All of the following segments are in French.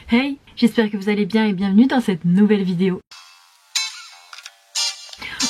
Hey, j'espère que vous allez bien et bienvenue dans cette nouvelle vidéo.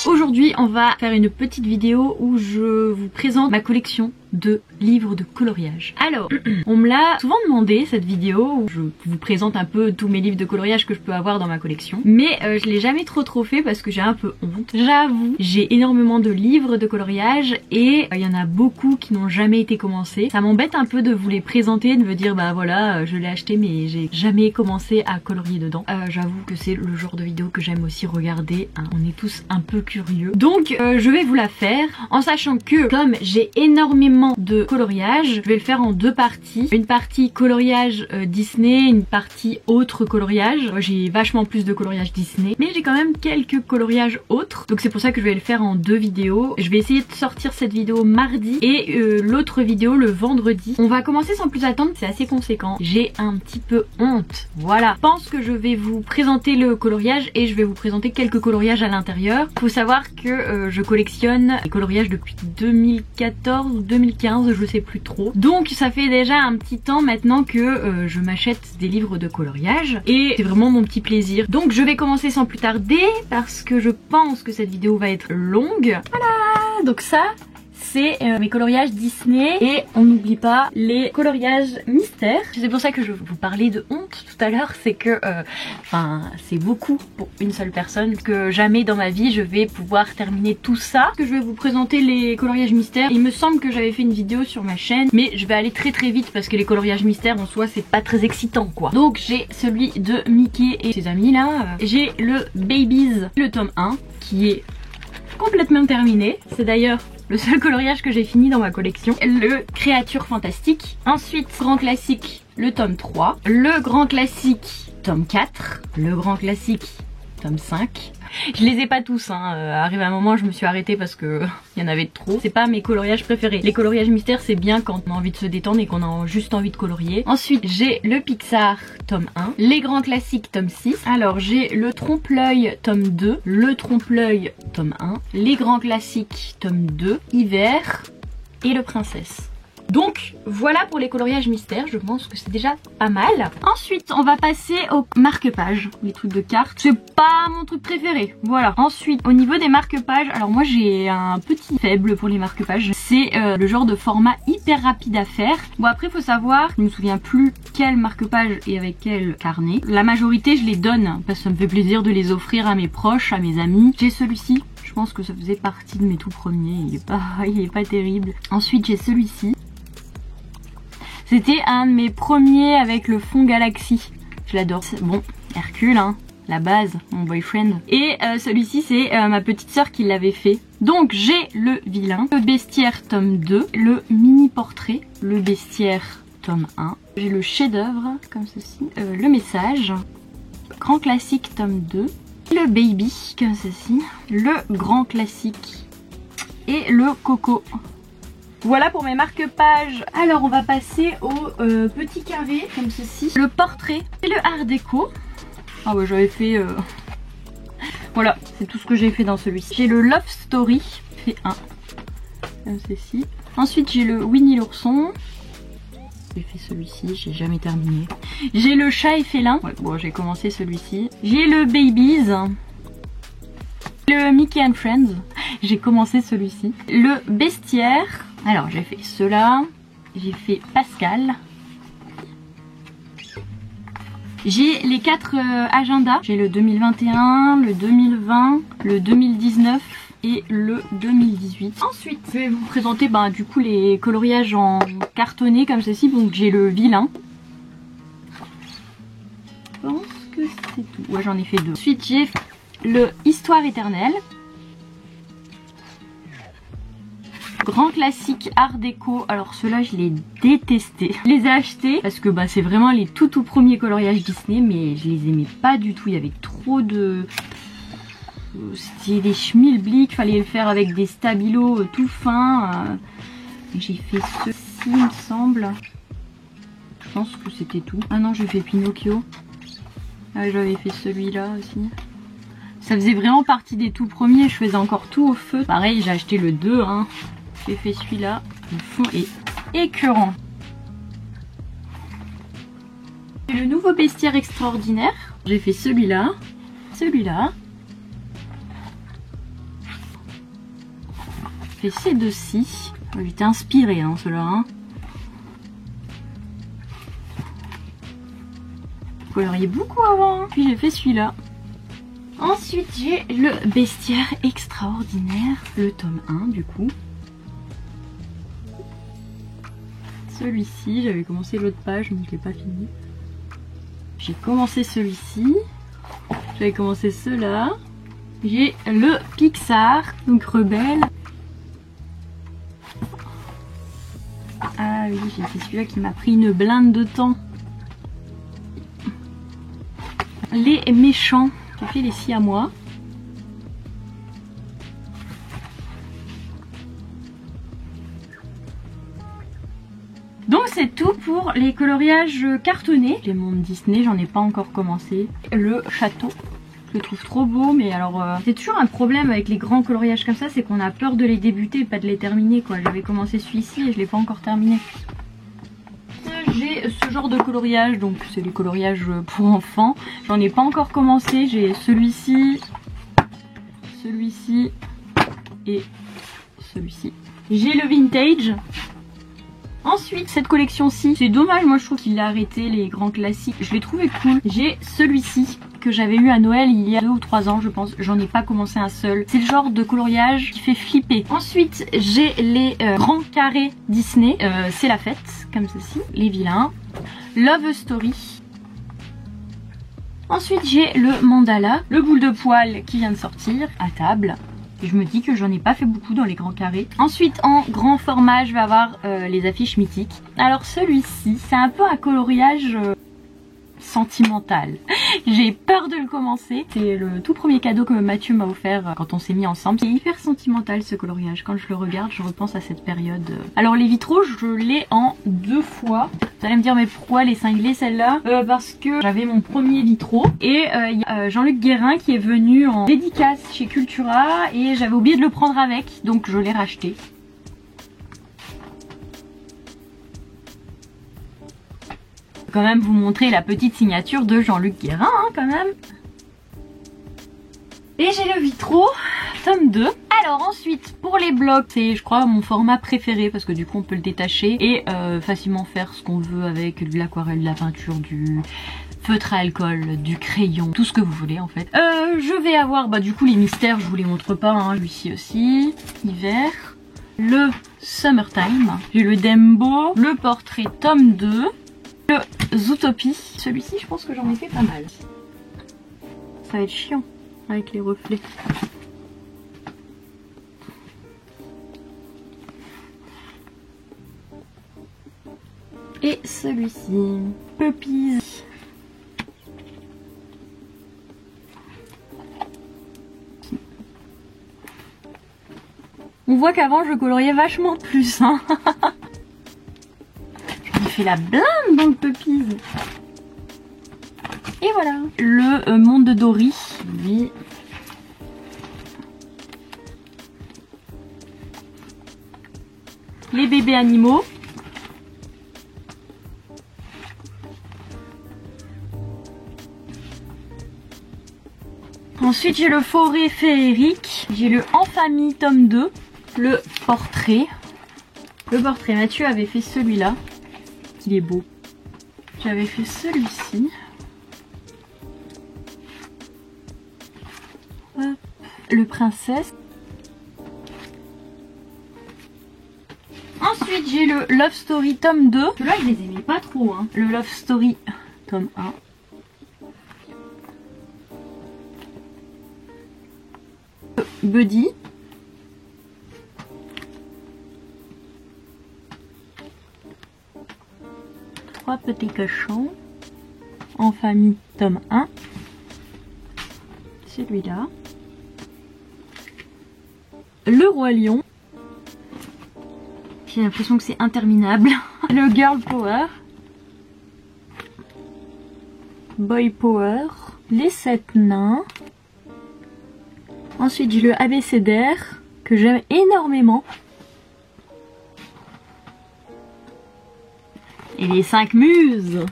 Aujourd'hui, on va faire une petite vidéo où je vous présente ma collection de livres de coloriage. Alors, on me l'a souvent demandé cette vidéo où je vous présente un peu tous mes livres de coloriage que je peux avoir dans ma collection. Mais je l'ai jamais trop fait parce que j'ai un peu honte. J'avoue, j'ai énormément de livres de coloriage et il y en a beaucoup qui n'ont jamais été commencés. Ça m'embête un peu de vous les présenter, de me dire bah voilà, je l'ai acheté mais j'ai jamais commencé à colorier dedans. J'avoue que c'est le genre de vidéo que j'aime aussi regarder, hein. On est tous un peu curieux. Donc je vais vous la faire en sachant que comme j'ai énormément de coloriage, je vais le faire en deux parties. Une partie coloriage Disney, une partie autre coloriage. J'ai vachement plus de coloriage Disney, mais j'ai quand même quelques coloriages autres. Donc c'est pour ça que je vais le faire en deux vidéos. Je vais essayer de sortir cette vidéo mardi et l'autre vidéo le vendredi. On va commencer sans plus attendre, c'est assez conséquent. J'ai un petit peu honte. Voilà. Je pense que je vais vous présenter le coloriage et je vais vous présenter quelques coloriages à l'intérieur. Faut savoir que je collectionne les coloriages depuis 2014 ou 2015, je sais plus trop. Donc ça fait déjà un petit temps maintenant que je m'achète des livres de coloriage et c'est vraiment mon petit plaisir. Donc je vais commencer sans plus tarder parce que je pense que cette vidéo va être longue. Voilà, donc ça c'est mes coloriages Disney et on n'oublie pas les coloriages mystères. C'est pour ça que je vous parlais de honte tout à l'heure, c'est que c'est beaucoup pour une seule personne, que jamais dans ma vie je vais pouvoir terminer tout ça. Que je vais vous présenter les coloriages mystères. Il me semble que j'avais fait une vidéo sur ma chaîne, mais je vais aller très vite parce que les coloriages mystères en soi c'est pas très excitant quoi. Donc j'ai celui de Mickey et ses amis là. J'ai le Babies, le tome 1 qui est complètement terminé. C'est d'ailleurs le seul coloriage que j'ai fini dans ma collection. Le Créatures Fantastiques. Ensuite, grand classique, le tome 3. Le grand classique, tome 4. Le grand classique, tome 5. Je les ai pas tous, hein. Arrivé à un moment je me suis arrêtée parce que il y en avait trop. C'est pas mes coloriages préférés. Les coloriages mystères c'est bien quand on a envie de se détendre et qu'on a juste envie de colorier. Ensuite j'ai le Pixar tome 1. Les grands classiques tome 6. Alors j'ai le Trompe-l'œil tome 2. Le Trompe-l'œil tome 1. Les grands classiques tome 2. Hiver et le Princesse. Donc voilà pour les coloriages mystères, je pense que c'est déjà pas mal. Ensuite on va passer au marque-pages, les trucs de cartes. C'est pas mon truc préféré, voilà. Ensuite au niveau des marque-pages, alors moi j'ai un petit faible pour les marque-pages. C'est le genre de format hyper rapide à faire. Bon après faut savoir, je me souviens plus quel marque-page et avec quel carnet. La majorité je les donne parce que ça me fait plaisir de les offrir à mes proches, à mes amis. J'ai celui-ci. Je pense que ça faisait partie de mes tout premiers, il est pas terrible. Ensuite j'ai celui-ci. C'était un de mes premiers avec le fond Galaxy. Je l'adore. Bon, Hercule, hein, la base, mon boyfriend. Et celui-ci, c'est ma petite sœur qui l'avait fait. Donc j'ai le vilain, le bestiaire tome 2, le mini portrait, le bestiaire tome 1. J'ai le chef-d'œuvre, comme ceci, le message, grand classique tome 2, le baby, comme ceci, le grand classique et le coco. Voilà pour mes marque-pages. Alors on va passer au petit carré comme ceci. Le portrait et le art déco. Ah ouais j'avais fait... Voilà, c'est tout ce que j'ai fait dans celui-ci. J'ai le Love Story, fait 1. Comme ceci. Ensuite j'ai le Winnie l'ourson. J'ai fait celui-ci, j'ai jamais terminé. J'ai le chat et félin. Ouais, bon j'ai commencé celui-ci. J'ai le Babies. Le Mickey and Friends. J'ai commencé celui-ci. Le bestiaire. Alors j'ai fait cela, j'ai fait Pascal. J'ai les 4 agendas. J'ai le 2021, le 2020, le 2019 et le 2018. Ensuite, je vais vous présenter du coup les coloriages en cartonné comme ceci. Donc j'ai le vilain. Je pense que c'est tout. Ouais j'en ai fait 2. Ensuite j'ai le Histoire éternelle. Grand classique art déco, alors ceux-là je les détestais. Je les ai achetés parce que c'est vraiment les tout premiers coloriages Disney, mais je les aimais pas du tout. Il y avait trop de... C'était des schmilblick, fallait le faire avec des stabilos tout fins. J'ai fait ceci il me semble. Je pense que c'était tout. Ah non j'ai fait Pinocchio. Ah, j'avais fait celui-là aussi. Ça faisait vraiment partie des tout premiers, je faisais encore tout au feu. Pareil j'ai acheté le 2 hein. J'ai fait celui-là, le fond est écœurant. Le nouveau bestiaire extraordinaire. J'ai fait celui-là, celui-là. J'ai fait ces deux-ci. J'étais inspirée, hein, ceux-là. Hein. Vous coloriez beaucoup avant. Hein. Puis j'ai fait celui-là. Ensuite, j'ai le bestiaire extraordinaire, le tome 1 du coup. Celui-ci, j'avais commencé l'autre page mais je l'ai pas fini. J'ai commencé celui-ci. J'avais commencé ceux-là. J'ai le Pixar, donc Rebelle. Ah oui, j'ai fait celui-là qui m'a pris une blinde de temps. Les méchants. J'ai fait les Siamois. Donc c'est tout pour les coloriages cartonnés. Les mondes Disney, j'en ai pas encore commencé. Le château, je le trouve trop beau, mais alors c'est toujours un problème avec les grands coloriages comme ça, c'est qu'on a peur de les débuter et pas de les terminer quoi. J'avais commencé celui-ci et je l'ai pas encore terminé. J'ai ce genre de coloriage, donc c'est les coloriages pour enfants. J'en ai pas encore commencé, j'ai celui-ci, celui-ci et celui-ci. J'ai le vintage. Ensuite, cette collection-ci, c'est dommage, moi je trouve qu'il a arrêté les grands classiques. Je l'ai trouvé cool. J'ai celui-ci que j'avais eu à Noël il y a 2 ou 3 ans, je pense. J'en ai pas commencé un seul. C'est le genre de coloriage qui fait flipper. Ensuite, j'ai les grands carrés Disney. C'est la fête, comme ceci. Les vilains. Love Story. Ensuite, j'ai le mandala, le boule de poil qui vient de sortir à table. Et je me dis que j'en ai pas fait beaucoup dans les grands carrés. Ensuite, en grand format, je vais avoir les affiches mythiques. Alors celui-ci, c'est un peu un coloriage sentimental. J'ai peur de le commencer. C'est le tout premier cadeau que Mathieu m'a offert quand on s'est mis ensemble. C'est hyper sentimental ce coloriage. Quand je le regarde, je repense à cette période. Alors les vitraux, je l'ai en 2 fois. Vous allez me dire mais pourquoi les cinglés celle-là parce que j'avais mon premier vitraux et il y a Jean-Luc Guérin qui est venu en dédicace chez Cultura et j'avais oublié de le prendre avec, donc je l'ai racheté. Quand même vous montrer la petite signature de Jean-Luc Guérin hein, quand même. Et j'ai le vitraux tome 2. Alors ensuite pour les blocs, c'est je crois mon format préféré parce que du coup on peut le détacher et facilement faire ce qu'on veut avec de l'aquarelle, de la peinture, du feutre à alcool, du crayon, tout ce que vous voulez en fait. Je vais avoir du coup les mystères, je vous les montre pas, hein, lui-ci aussi, hiver. Le Summertime, j'ai le Dembo, le portrait tome 2, le Zootopie. Celui-ci je pense que j'en ai fait pas mal. Ça va être chiant avec les reflets. Et celui-ci, Puppies. On voit qu'avant je coloriais vachement plus. Hein. Je me fais la blinde dans le Puppies. Et voilà. Le monde de Dory. Lui. Les bébés animaux. Ensuite j'ai le forêt féerique, j'ai le En famille tome 2, le portrait. Le portrait, Mathieu avait fait celui-là, il est beau. J'avais fait celui-ci. Le princesse. Ensuite j'ai le Love Story tome 2. Là je les aimais pas trop. Hein. Le Love Story tome 1. Buddy. Trois petits cochons. En famille tome 1. Celui-là. Le Roi Lion. J'ai l'impression que c'est interminable. Le Girl Power. Boy Power. Les 7 nains. Ensuite j'ai le abécédaire que j'aime énormément. Et les 5 muses.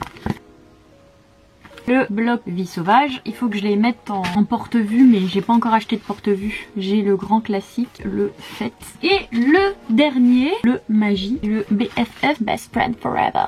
le bloc Vie sauvage. Il faut que je les mette en porte-vue, mais j'ai pas encore acheté de porte-vue. J'ai le grand classique, le Fête. Et le dernier, le Magie, le BFF, Best Friend Forever.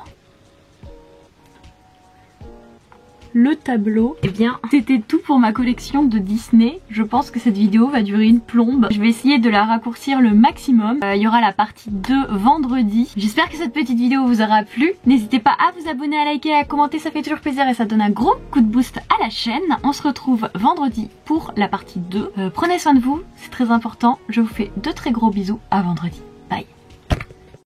Le tableau, eh bien c'était tout pour ma collection de Disney. Je pense que cette vidéo va durer une plombe. Je vais essayer de la raccourcir le maximum. Il y aura la partie 2 vendredi. J'espère que cette petite vidéo vous aura plu. N'hésitez pas à vous abonner, à liker, à commenter, ça fait toujours plaisir et ça donne un gros coup de boost à la chaîne. On se retrouve vendredi pour la partie 2. Prenez soin de vous, c'est très important. Je vous fais de très gros bisous, à vendredi.